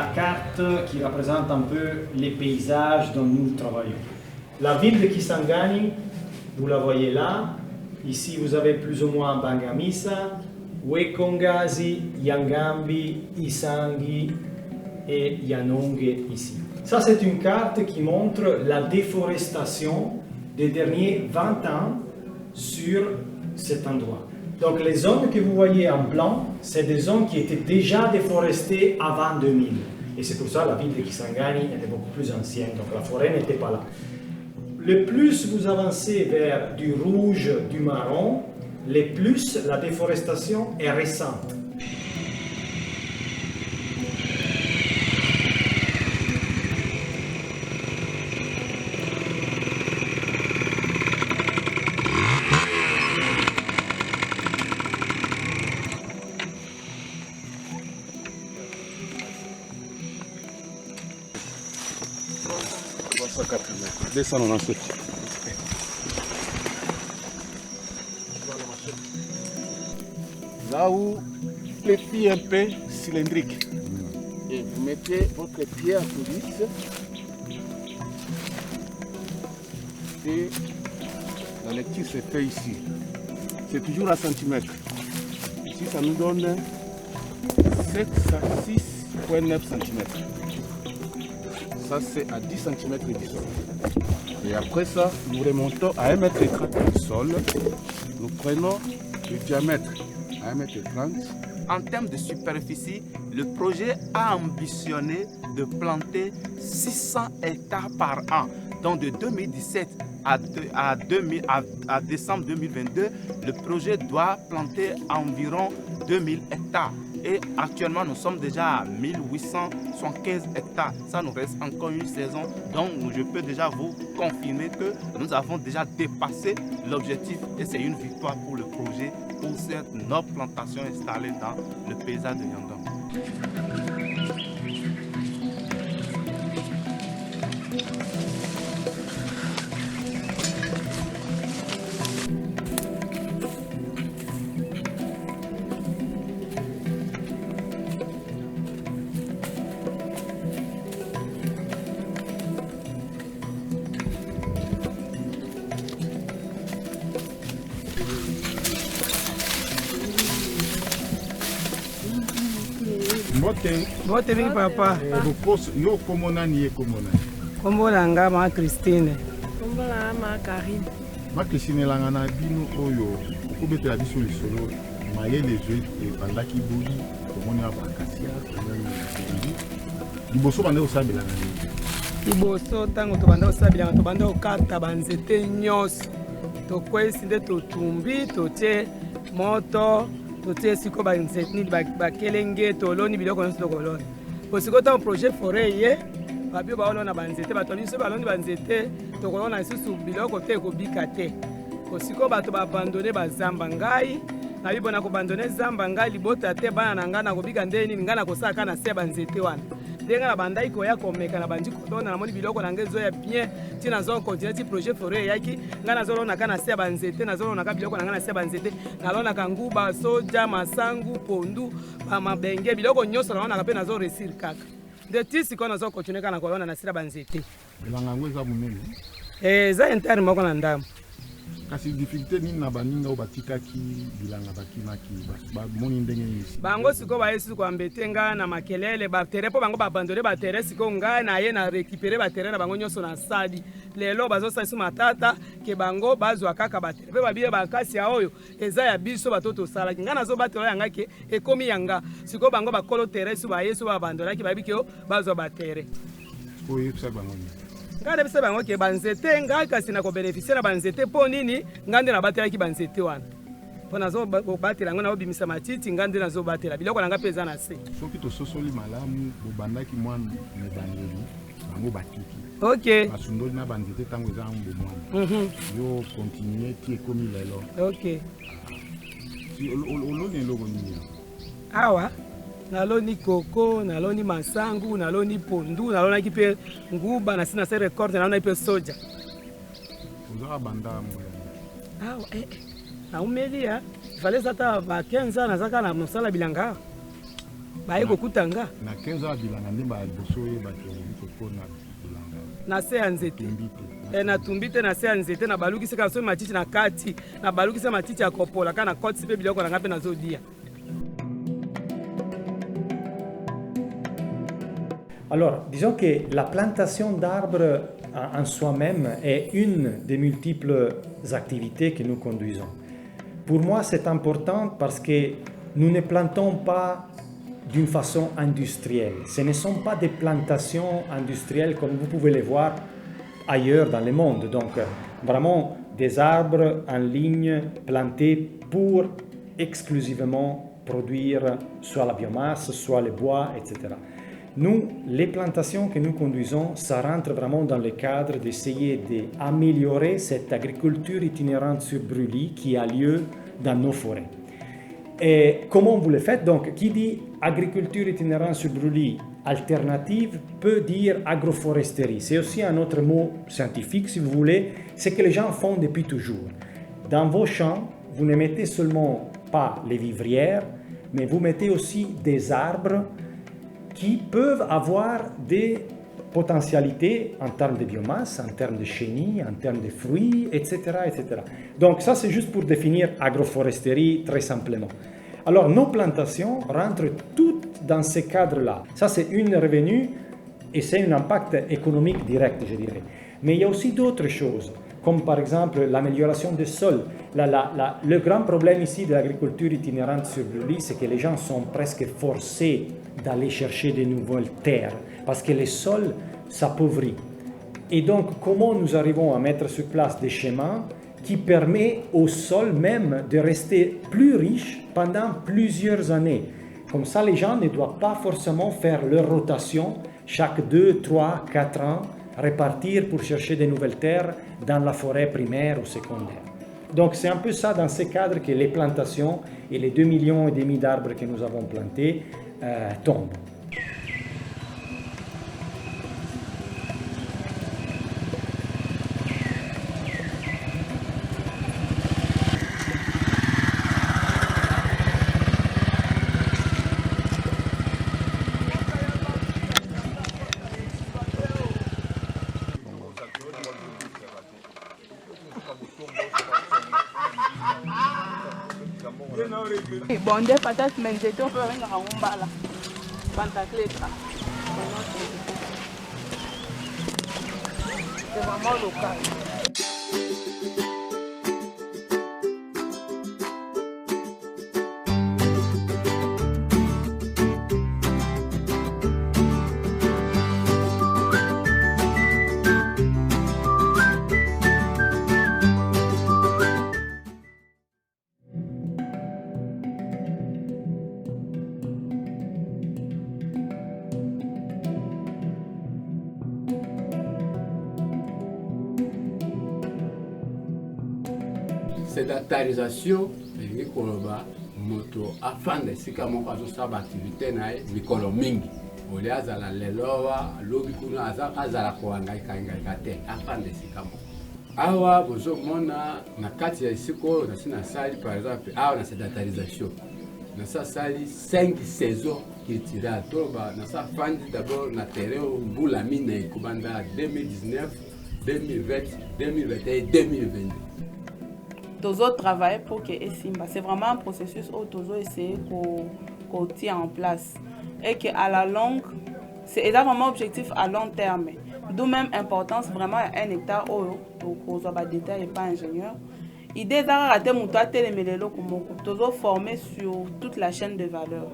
la carte qui représente un peu les paysages dont nous travaillons. La ville de Kisangani, vous la voyez là. Ici, vous avez plus ou moins Bangamisa, Wekongazi, Yangambi, Isangi et Yanonge ici. Ça, c'est une carte qui montre la déforestation des derniers 20 ans sur cet endroit. Donc, les zones que vous voyez en blanc, c'est des zones qui étaient déjà déforestées avant 2000. Et c'est pour ça que la ville de Kisangani était beaucoup plus ancienne, donc la forêt n'était pas là. Le plus vous avancez vers du rouge, du marron, le plus la déforestation est récente. Là où les pieds un peu cylindriques. Et vous mettez votre pied à police. Et la lecture se fait ici. C'est toujours à centimètres. Ici, ça nous donne 6,9 cm. Ça, c'est à 10 cm du sol. Et après ça, nous remontons à 1,30 m du sol. Nous prenons le diamètre à 1,30 m. En termes de superficie, le projet a ambitionné de planter 600 hectares par an. Donc de 2017 à décembre 2022, le projet doit planter environ 2000 hectares. Et actuellement, nous sommes déjà à 1875 hectares. Ça nous reste encore une saison. Donc, je peux déjà vous confirmer que nous avons déjà dépassé l'objectif. Et c'est une victoire pour le projet, pour cette noble plantation installée dans le paysage de Yangam. Bote mingi papa. Yo komona ni komona. Kombo langa ma Christine. Kombo langa ma Karine. Ma Christine langa na bino oyo okobetela biso lisolo mayele zwe ebandaki boli komona bakasia liboso bande osabela na nini. Liboso tango tobanda osabela tobanda okata banzete nyonso tokwesi nde totumbi totie moto totie siko banzete bakelenge toloni biloko nyonso tokoloni posiko ntango projet forêt ye babio baolona banzete bato biso baloni banzete tokolona lisusu biloko te ekobika te posiko bato babandone bazamba ngai nabi bona kobandone zamba ngai libota te bana na ngai nakobika nde nini ngai nakosala na se banzete wana ndenge na bandai koya komeka na bandi kolona namoni biloko na ngai ezoya bien ti nazokontinue ti projet forêt eyaki ngai nazolonaka na se ya banzete nazolonaka biloko na ngai na se ya banzete nalonaka nguba soja masangu pondu bamabenge biloko nyonso nalonaka mpe nazoresir kaka nde ti sikoyo nazokontinue kaka na kolona na sila banzete elanga yango eza monene eza interne moko na ndambo. Kasi difficulté nini na baninga o batikaki bilanga bakimaki bamoni ndenge nini bango siko bayesu ko ambete nga na makelele batere po bango babandone batere siko nga na ye na récupérer batere na bango nyonso na sadi lelo bazosala su matata ke bango bazwa kaka batere pe babiye bakasi ya oyo eza ya biso batoto sala nga nazo batelo yanga ke ekomi yanga siko bango bakolo tere su bayesu babandonaki babike o bazwa batere oyo sa bango nga de bisa bango ke banzete nga kasi na ko bénéficier na banzete po nini ngande na batelaki banzete wana po nazo batela ngo na obimisa matiti ngande nazo batela biloko na nga peza na se soki to sosoli malamu bobandaki mwana ne bandeli bango batiki OK basundoli na banzete tango eza mbo mwana yo continuer ti ekomi lelo OK si oloni eloko nini awa naloni koko, naloni masangu, naloni pondu, naloni kipe nguba na sina se record naloni pe soja. Uzaka banda mwe. Na umelia, fallait ça ta va 15 ans na zaka na mosala bilanga. baye kokutanga na 15 ans bilanga nde baliboso oyeba te kokona bilanga na se ya nzete na tumbi te na se ya nzete na balukisi kaka soki matiti na kati na balukisa matiti ya kopola kaka na kotisi mpe biloko nanga mpe nazodia. Alors, disons que la plantation d'arbres en soi-même est une des multiples activités que nous conduisons. Pour moi, c'est important parce que nous ne plantons pas d'une façon industrielle. Ce ne sont pas des plantations industrielles comme vous pouvez les voir ailleurs dans le monde. Donc, vraiment des arbres en ligne plantés pour exclusivement produire soit la biomasse, soit le bois, etc. Nous, les plantations que nous conduisons, ça rentre vraiment dans le cadre d'essayer d'améliorer cette agriculture itinérante sur brûlis qui a lieu dans nos forêts. Et comment vous le faites? Donc, qui dit agriculture itinérante sur brûlis alternative peut dire agroforesterie. C'est aussi un autre mot scientifique, si vous voulez. C'est que les gens font depuis toujours. Dans vos champs, vous ne mettez seulement pas les vivrières, mais vous mettez aussi des arbres qui peuvent avoir des potentialités en termes de biomasse, en termes de chenilles, en termes de fruits, etc., etc. Donc ça, c'est juste pour définir agroforesterie très simplement. Alors, nos plantations rentrent toutes dans ce cadre-là. Ça, c'est une revenu et c'est un impact économique direct, je dirais. Mais il y a aussi d'autres choses, comme par exemple l'amélioration des sols. Le grand problème ici de l'agriculture itinérante sur brûlis, c'est que les gens sont presque forcés d'aller chercher de nouvelles terres, parce que les sols s'appauvrissent. Et donc, comment nous arrivons à mettre sur place des schémas qui permettent au sol même de rester plus riche pendant plusieurs années. Comme ça, les gens ne doivent pas forcément faire leur rotation chaque 2, 3, 4 ans, repartir pour chercher de nouvelles terres dans la forêt primaire ou secondaire. Donc c'est un peu ça dans ce cadre que les plantations et les 2,5 millions d'arbres que nous avons plantés tombent. Bon, des patates, mais j'ai tout fait un rambala. Pantacleta. C'est vraiment local. Sédentarisation elingi koloba moto afanda esika moko azosala baaktivité na ye mikolo mingi olia azala lelowa alobi kuna azala kohangaika te afanda esika moko awa bozomona na kati ya esika oyo nasi nasali par exemple awa na sédentarisation nasasali 5 saisons culturales toloba nasafandi d'abord na terrain oyo mbula mine ekobanda 2019 2020 2021 2022. Tozo travaille pour que Esimba. C'est vraiment un processus où Tozo essaie qu'on tient en place. Et qu'à la longue, c'est vraiment objectif à long terme. D'où même importance vraiment à 1 hectare où Tozo va détail et pas ingénieur. Idée d'arrêter mon toit télémélélo comme Tozo formé sur toute la chaîne de valeur.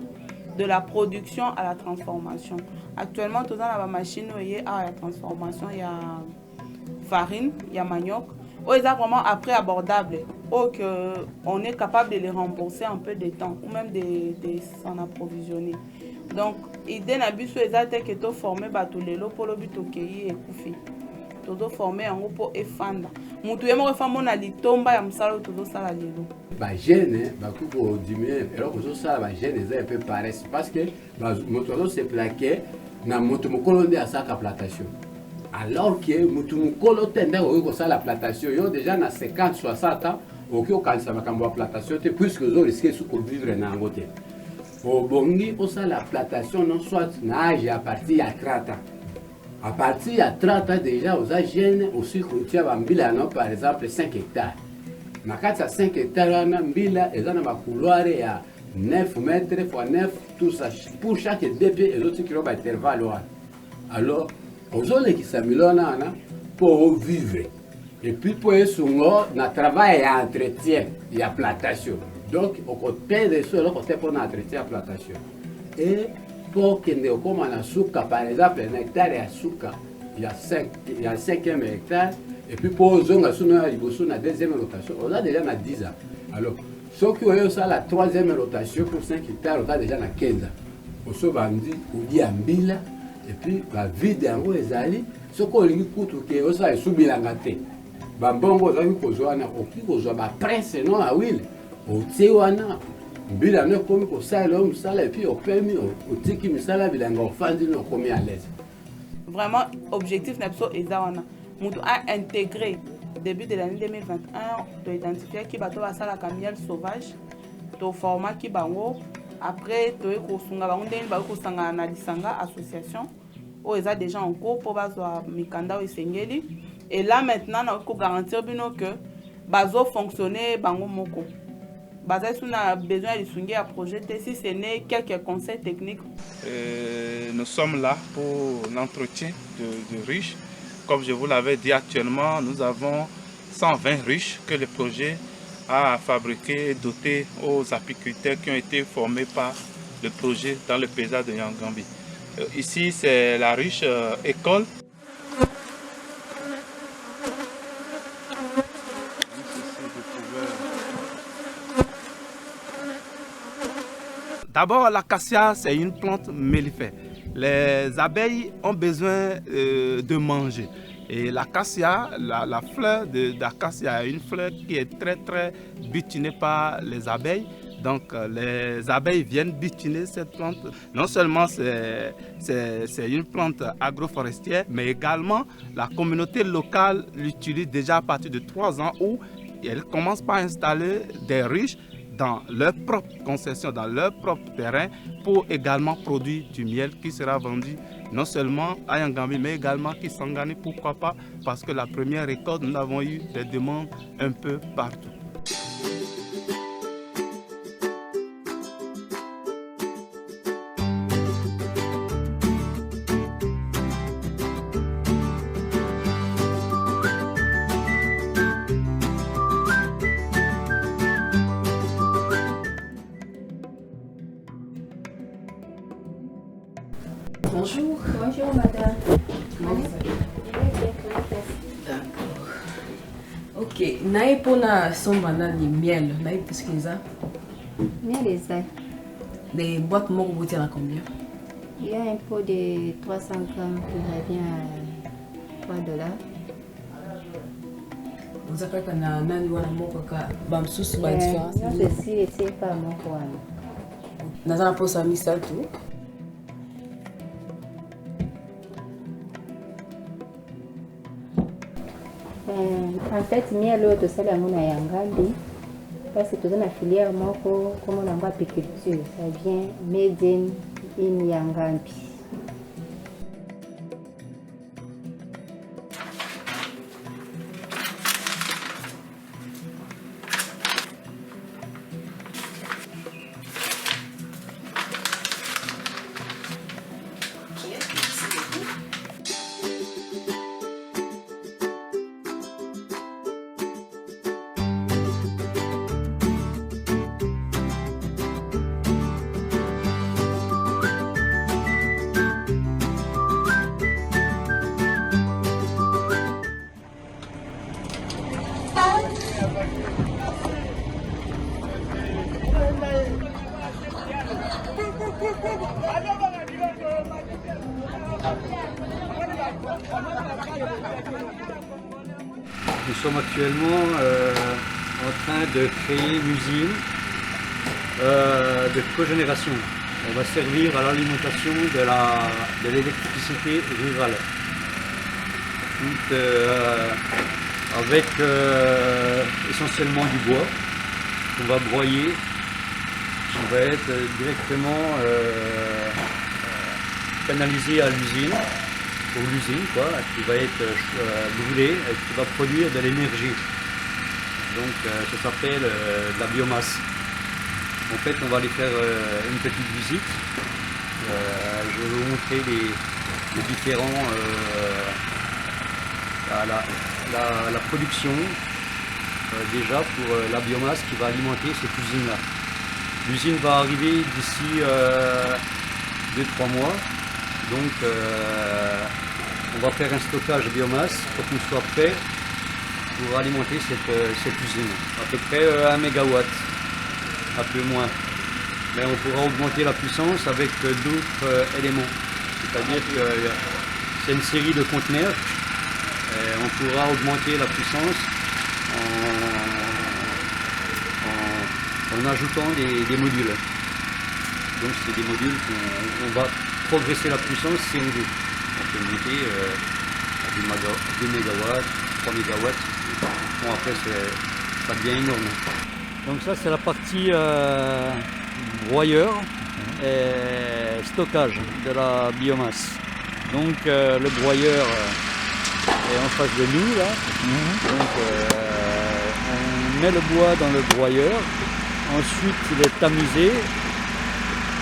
De la production à la transformation. Actuellement, Tozo a la machine où il y a la transformation, il y a farine, il y a manioc. Où ils sont vraiment après abordables, où on est capable de les rembourser un peu de temps ou même de s'en approvisionner. Donc, l'idée n'a pas été que tu formes tous les lots pour le but de et koufi. Tu former en gros pour efanda. Mutu yemo refamo na litomba ya msalo tu sala lelo. Ba jeune ba kuko diminuer alors que ça ba jeune est un peu pareil parce que moto se plaquer na moto mokolo de asaka plantation. Alors que mutumukolo tende oyo ça la plantation yo déjà na 50 60 ans oki okanisa makambo ya plantation te puisque zo risquer sous vivre na ngote obongi osala plantation non soit na âge à partir ya 30 ans. À partir ya 30 ans déjà aux jeunes aussi kotia bambila non par exemple 5 hectares. Na kati ya 5 hectares wana mbila eza na bakouloire ya 9 mètres x 9 tout ça pour chaque deux pieds et autres kilo ba intervalle wana. Alors ozolekisa milona wana pour vivre. Et puis pour esungo na travail ya entretien ya plantation. Donc au côté de ce là côté pour entretien plantation. Et pour que ne comme na suka par exemple un hectare ya suka il y a 5e hectare et puis pour zonga suna liboso na deuxième rotation on a déjà na 10 ans. Alors ce qui est ça la troisième rotation pour 5 hectares on a déjà na 15 ans. On se bandi ou dit ambila et puis va vide en ezali ce qu'on lui coûte que on ça subilanga te. Bambongo za kozwa na okikozwa ba presse non a will. O tiwana mbila ne komi ko sala musala et puis au permis au tiki misala bilanga ofandi no komi à l'aise. Vraiment objectif n'abso ezawana. Mutu a intégré début de l'année 2021 de identifier qui bato ba sala miel sauvage to format ki bango après to ko sunga bango ndeni ba ko sanga na lisanga association o eza déjà en cours pour bazwa mikanda o esengeli et là maintenant on peut garantir bino que bazo fonctionner bango moko. Basé sur a besoin de soigner à projet si ce n'est quelques conseils techniques. Nous sommes là pour l'entretien de ruches. Comme je vous l'avais dit actuellement, nous avons 120 ruches que le projet a fabriquées et dotées aux apiculteurs qui ont été formés par le projet dans le paysage de Yangambi. Ici, c'est la ruche école. D'abord, l'acacia, c'est une plante mellifère. Les abeilles ont besoin de manger. Et l'acacia, la fleur d'acacia est une fleur qui est très butinée par les abeilles. Donc les abeilles viennent butiner cette plante. Non seulement c'est une plante agroforestière, mais également la communauté locale l'utilise déjà à partir de 3 ans où elle commence par installer des ruches dans leur propre concession, dans leur propre terrain, pour également produire du miel qui sera vendu non seulement à Yangambi, mais également qui Kisangani, pourquoi pas, parce que la première récolte, nous avons eu des demandes un peu partout. Bonjour. Bonjour madame. D'accord. Ok. Naïe pour na sombre na ni miel. Naïe qu'est-ce qu'ils ont? Miel exact. Les boîtes moko vous à combien? Il y a un pot de 300 grammes qui revient à $3. Vous avez qu'un nani wana moko ka bamsus ba différence. Non, ceci c'est pas moko wana. Nazana pour ça misal tout. En fait, miel oyo tosala yango na Yangambi parce que toza na filière moko comme na apiculture, ça vient made in Yangambi. Nous sommes actuellement en train de créer une usine de cogénération. On va servir à l'alimentation de l'électricité rurale. Donc, avec essentiellement du bois qu'on va broyer va être directement canalisé à l'usine, pour l'usine quoi, qui va être brûlé et qui va produire de l'énergie. Donc ça s'appelle de la biomasse. En fait, on va aller faire une petite visite. Je vais vous montrer les différents, la production déjà pour la biomasse qui va alimenter cette usine-là. L'usine va arriver d'ici 2-3 mois. Donc on va faire un stockage de biomasse pour qu'on soit prêt pour alimenter cette usine. À peu près 1 MW, un peu moins. Mais on pourra augmenter la puissance avec d'autres éléments. C'est-à-dire que c'est une série de conteneurs. Et on pourra augmenter la puissance en ajoutant des modules. Donc c'est des modules qu'on va progresser la puissance si on veut. On peut monter à 2 MW, 3 MW. Bon après ça devient énorme. Donc ça c'est la partie broyeur et stockage de la biomasse. Donc le broyeur est en face de nous là. Donc on met le bois dans le broyeur. Ensuite il est tamisé.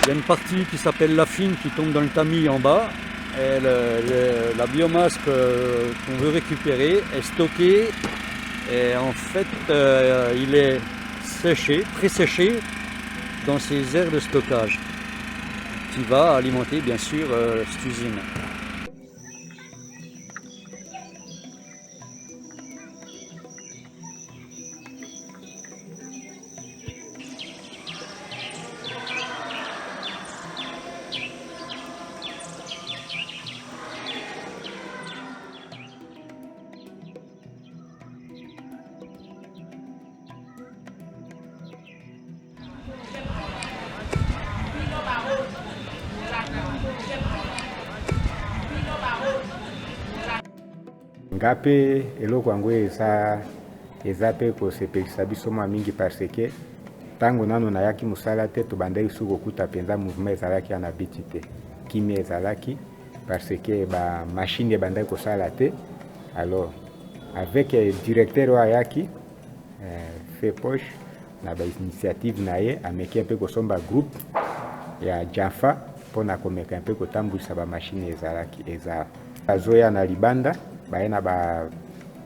Il y a une partie qui s'appelle la fine qui tombe dans le tamis en bas. Et la biomasse qu'on veut récupérer est stockée. Et en fait il est séché, pré-séché dans ces aires de stockage qui va alimenter bien sûr cette usine. Ngape eloko yango eza pe kosepelisa biso mwa mingi parce que ntango nano nayaki mosala te tobandaki suki kokuta mpenza mouvement ezalaki ya na biti te kimia ezalaki parce que bamashine ebandaki kosala te. Alors avec directeur oyo ayaki fait poche na bainitiative na ye ameki mpe kosomba groupe ya Janfa mpona komeka mpe kotambwisa bamashine ezalaki eza bazoya na libanda baye na ba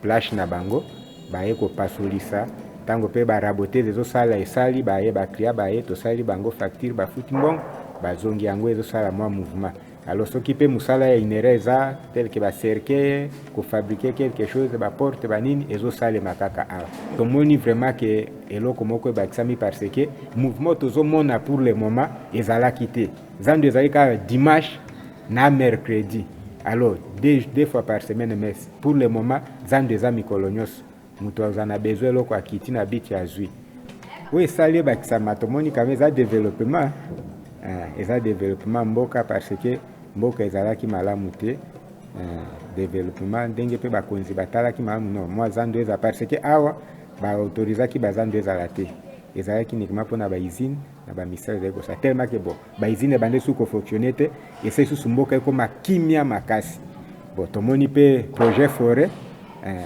plage na bango baye kopasolisa ntango mpe barabote ezosala esali baye bakria baye tosali bango facture bafuti mbongo bazongi yango ezosala mwa mouvement. Alors soki mpe mosala ya inere eza tel ke bacerke kofabrike quelque chose baporte banini ezosalema kaka awa tomoni vraiment ke eloko moko ebakisami parce que mouvement tozomona pour le moment ezalaki te zando ezali kaka dimanche na mercredi. Alors deux fois par semaine, mais pour le moment zando eza mikolo nyonso moto azana besoin eloko akiti na biti azwi oyo esali ebakisama tomoni kama eza développement mboka parce que mboka ezalaki malamu te développement ndenge mpe bakonzi batalaki malamu non mwa zando eza parce que awa baautorizaki bazando ezala te ezalaki uniquement mpona bausine na bamisala ezali kosa tellement ke bon bausine ebande suki kofonctionne te ese susu mboka ekoma kimia makasi. Bon tomoni mpe projet forêt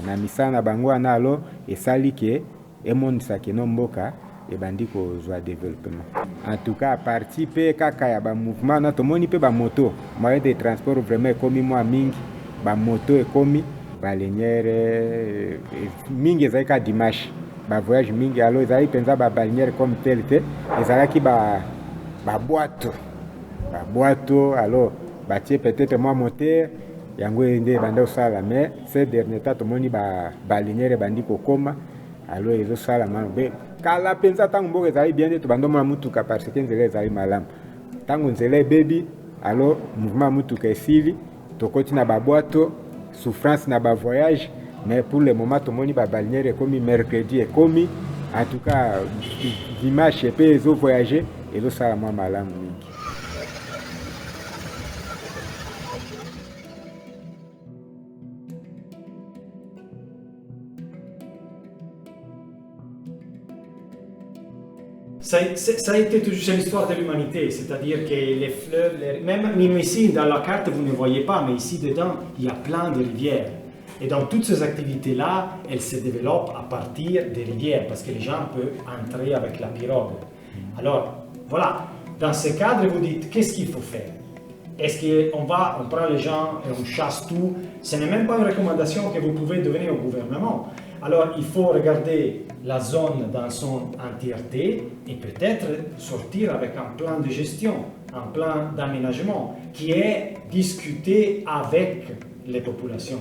na misala na bango wana alo esali ke emonisaki no mboka ebandi kozwa développement. En tout cas parti pe kaka ya ba mouvement na tomoni pe ba moto moyen de transport vraiment ekomi mwa mingi ba moto ekomi ba linière mingi ezalika dimanche ba voyage mingi alo ezali penza ba balinière comme tel te ezalaki ba boîte alo batie peut-être mwa moteur yango nde banda osala mais ces derniers temps tomoni ba linière bandi kokoma alo ezosala mabe kala penza tango mboka ezali bien te tobanda mwa mutuka parce que nzela ezali malamu tango nzela ebebi alo mouvement mutuka esili tokoti na babwato souffrance na bavoyage mais pour le moment tomoni babalinière ekomi mercredi ekomi en tout cas dimanche epe ezovoyage ezosala mwa malamu mingi. Ça a été toujours l'histoire de l'humanité, c'est-à-dire que les fleuves, même ici dans la carte vous ne voyez pas, mais ici dedans il y a plein de rivières. Et dans toutes ces activités-là, elles se développent à partir des rivières, parce que les gens peuvent entrer avec la pirogue. Alors, voilà, dans ce cadre, vous dites, qu'est-ce qu'il faut faire? Est-ce qu'on prend les gens et on chasse tout? Ce n'est même pas une recommandation que vous pouvez donner au gouvernement. Alors, il faut regarder la zone dans son entièreté et peut-être sortir avec un plan de gestion, un plan d'aménagement qui est discuté avec les populations.